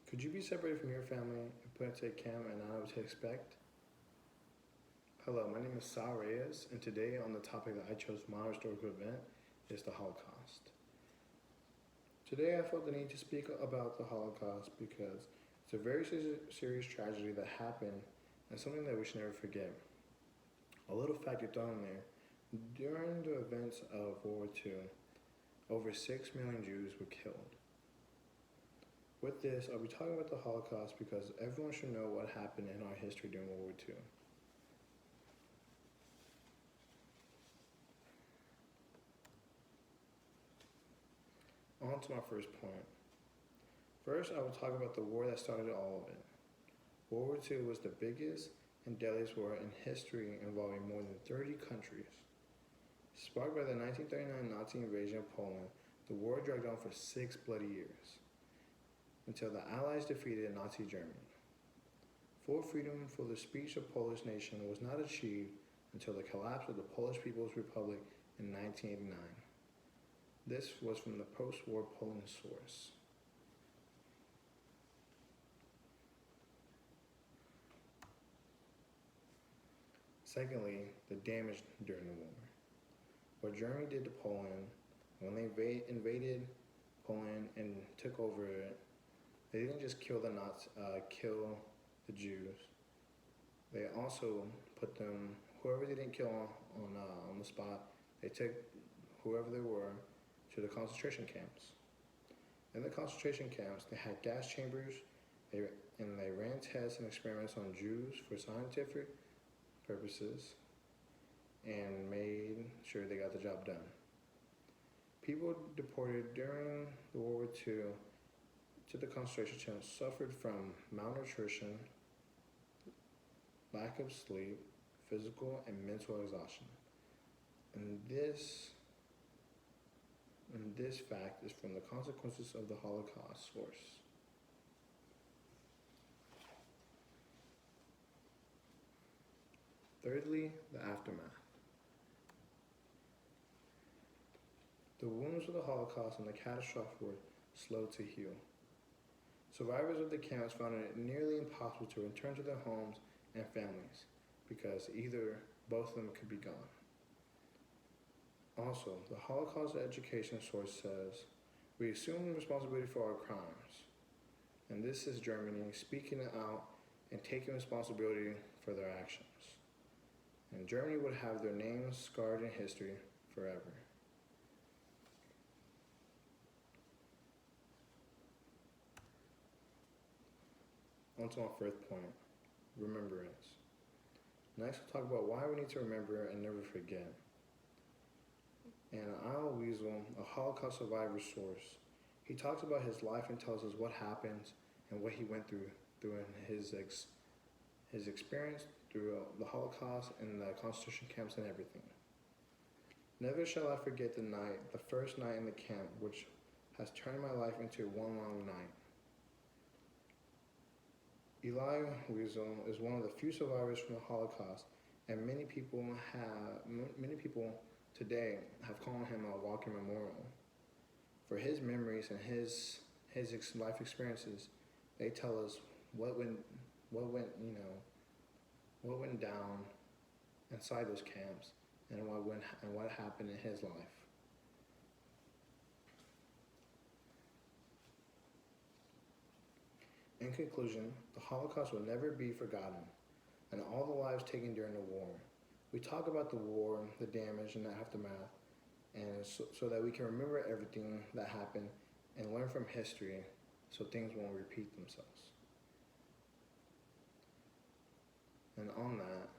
Could you be separated from your family and put into a camp and not know what to expect? Hello, my name is Sal Reyes, and today on the topic that I chose for my historical event is the Holocaust. Today I felt the need to speak about the Holocaust because it's a very serious tragedy that happened and something that we should never forget. A little fact to throw in there, during the events of World War II, over 6 million Jews were killed. With this, I'll be talking about the Holocaust because everyone should know what happened in our history during World War II. On to my first point. First, I will talk about the war that started all of it. World War II was the biggest and deadliest war in history involving more than 30 countries. Sparked by the 1939 Nazi invasion of Poland, the war dragged on for 6 bloody years, until the Allies defeated Nazi Germany. Full freedom for the speech of Polish nation was not achieved until the collapse of the Polish People's Republic in 1989. This was from the post-war Poland source. Secondly, the damage during the war. What Germany did to Poland, when they invaded Poland and took over it, they didn't just kill kill the Jews. They also put them, whoever they didn't kill on the spot, they took whoever they were to the concentration camps. In the concentration camps, they had gas chambers, and they ran tests and experiments on Jews for scientific purposes and made sure they got the job done. People deported during the World War II to the concentration camps suffered from malnutrition, lack of sleep, physical and mental exhaustion. And this fact is from the consequences of the Holocaust source. Thirdly, the aftermath. The wounds of the Holocaust and the catastrophe were slow to heal. Survivors of the camps found it nearly impossible to return to their homes and families because either both of them could be gone. Also, the Holocaust education source says, we assume responsibility for our crimes. And this is Germany speaking it out and taking responsibility for their actions. And Germany would have their names scarred in history forever. On to my fourth point, remembrance. Next, we'll talk about why we need to remember and never forget. And Al Weasel, a Holocaust survivor source, he talks about his life and tells us what happened and what he went through during his experience through the Holocaust and the concentration camps and everything. Never shall I forget the first night in the camp, which has turned my life into one long night. Eli Wiesel is one of the few survivors from the Holocaust, and many people today have called him a walking memorial. For his memories and his life experiences, they tell us what went down inside those camps and what happened in his life. In conclusion, the Holocaust will never be forgotten, and all the lives taken during the war. We talk about the war, the damage, and the aftermath, and so that we can remember everything that happened and learn from history so things won't repeat themselves. And on that,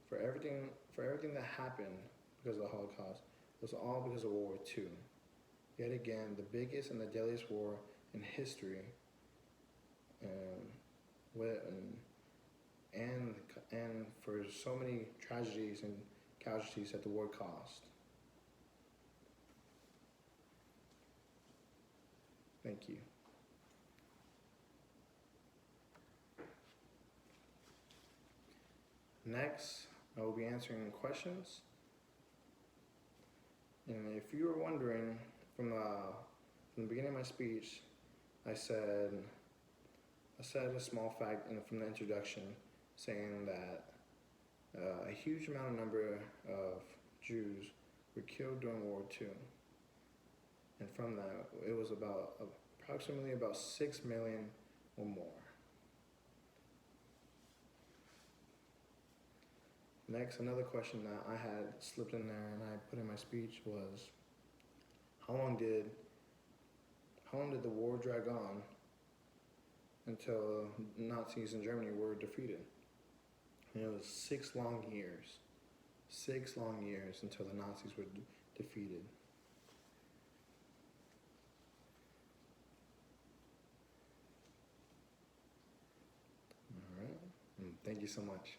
for everything that happened because of the Holocaust, it was all because of World War II. Yet again, the biggest and the deadliest war in history, and for so many tragedies and casualties that the war caused. Thank you. Next, I will be answering questions. And if you were wondering from the beginning of my speech, I said a small fact from the introduction, saying that a huge number of Jews were killed during World War II, and from that, it was approximately about 6 million or more. Next, another question that I had slipped in there and I put in my speech was, how long did the war drag on until Nazis in Germany were defeated? And it was 6 long years. 6 long years until the Nazis were defeated. All right. Thank you so much.